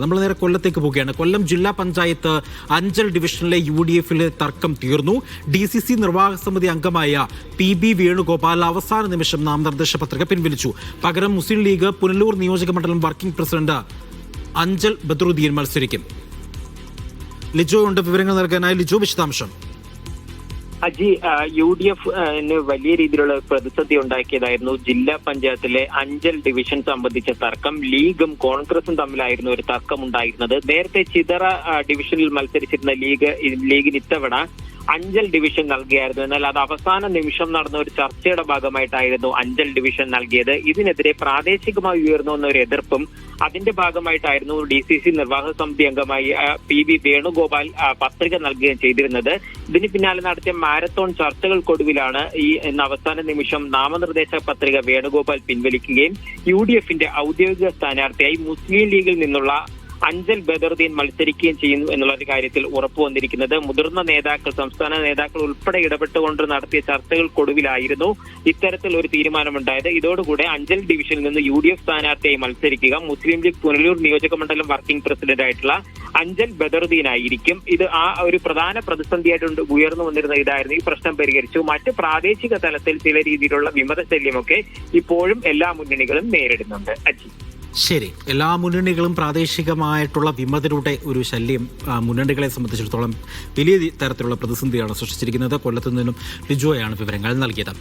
നമ്മൾ നേരെ കൊല്ലത്തേക്ക് പോവുകയാണ്. കൊല്ലം ജില്ലാ പഞ്ചായത്ത് അഞ്ചൽ ഡിവിഷനിലെ UDF-ലെ തർക്കം തീർന്നു. DCC നിർവാഹക സമിതി അംഗമായ PB വേണുഗോപാൽ അവസാന നിമിഷം നാമനിർദ്ദേശ പത്രിക പിൻവലിച്ചു. പകരം മുസ്ലിം ലീഗ് പുനലൂർ നിയോജക മണ്ഡലം വർക്കിംഗ് പ്രസിഡന്റ് അഞ്ചൽ ബദറുദ്ദീൻ മത്സരിക്കും. ലിജോ ഉണ്ട് വിവരങ്ങൾ നൽകാനായി. ലിജോ, വിശദാംശം. അജി, UDF വലിയ രീതിയിലുള്ള പ്രതിസന്ധി ഉണ്ടാക്കിയതായിരുന്നു ജില്ലാ പഞ്ചായത്തിലെ അഞ്ചൽ ഡിവിഷൻ സംബന്ധിച്ച തർക്കം. ലീഗും കോൺഗ്രസും തമ്മിലായിരുന്നു ഒരു തർക്കം ഉണ്ടായിരുന്നത്. നേരത്തെ ചിതറ ഡിവിഷനിൽ മത്സരിച്ചിരുന്ന ലീഗിന് ഇത്തവണ അഞ്ചൽ ഡിവിഷൻ നൽകിയായിരുന്നു. എന്നാൽ അത് അവസാന നിമിഷം നടന്ന ഒരു ചർച്ചയുടെ ഭാഗമായിട്ടായിരുന്നു അഞ്ചൽ ഡിവിഷൻ നൽകിയത്. ഇതിനെതിരെ പ്രാദേശികമായി ഉയർന്നു വന്ന ഒരു എതിർപ്പും അതിന്റെ ഭാഗമായിട്ടായിരുന്നു DCC നിർവാഹക സമിതി അംഗമായി PB വേണുഗോപാൽ പത്രിക നൽകുകയും ചെയ്തിരുന്നത്. ഇതിന് പിന്നാലെ നടത്തിയ മാരത്തോൺ ചർച്ചകൾക്കൊടുവിലാണ് ഇന്ന് അവസാന നിമിഷം നാമനിർദ്ദേശ പത്രിക വേണുഗോപാൽ പിൻവലിക്കുകയും UDF-ന്റെ ഔദ്യോഗിക സ്ഥാനാർത്ഥിയായി മുസ്ലിം ലീഗിൽ നിന്നുള്ള അഞ്ചൽ ബദറുദ്ദീൻ മത്സരിക്കുകയും ചെയ്യുന്നു എന്നുള്ള ഒരു കാര്യത്തിൽ ഉറപ്പു വന്നിരിക്കുന്നത്. മുതിർന്ന നേതാക്കൾ, സംസ്ഥാന നേതാക്കൾ ഉൾപ്പെടെ ഇടപെട്ടുകൊണ്ട് നടത്തിയ ചർച്ചകൾക്കൊടുവിലായിരുന്നു ഇത്തരത്തിൽ ഒരു തീരുമാനമുണ്ടായത്. ഇതോടുകൂടെ അഞ്ചൽ ഡിവിഷനിൽ നിന്ന് UDF സ്ഥാനാർത്ഥിയായി മത്സരിക്കുക മുസ്ലിം ലീഗ് പുനലൂർ നിയോജക മണ്ഡലം വർക്കിംഗ് പ്രസിഡന്റ് ആയിട്ടുള്ള അഞ്ചൽ ബദറുദ്ദീൻ ആയിരിക്കും. ഇത് ഒരു പ്രധാന പ്രതിസന്ധിയായിട്ട് ഉയർന്നു വന്നിരുന്ന ഇതായിരുന്നു. ഈ പ്രശ്നം പരിഹരിച്ചു. മറ്റ് പ്രാദേശിക തലത്തിൽ ചില രീതിയിലുള്ള വിമതശല്യമൊക്കെ ഇപ്പോഴും എല്ലാ മുന്നണികളും നേരിടുന്നുണ്ട്. അജി, ശരി, എല്ലാ മുന്നണികളും പ്രാദേശികമായിട്ടുള്ള വിമതരുടെ ഒരു ശല്യം മുന്നണികളെ സംബന്ധിച്ചിടത്തോളം വലിയ തരത്തിലുള്ള പ്രതിസന്ധിയാണ് സൃഷ്ടിച്ചിരിക്കുന്നത്. കൊല്ലത്തു നിന്നും ലിജോയാണ് വിവരങ്ങൾ നൽകിയത്.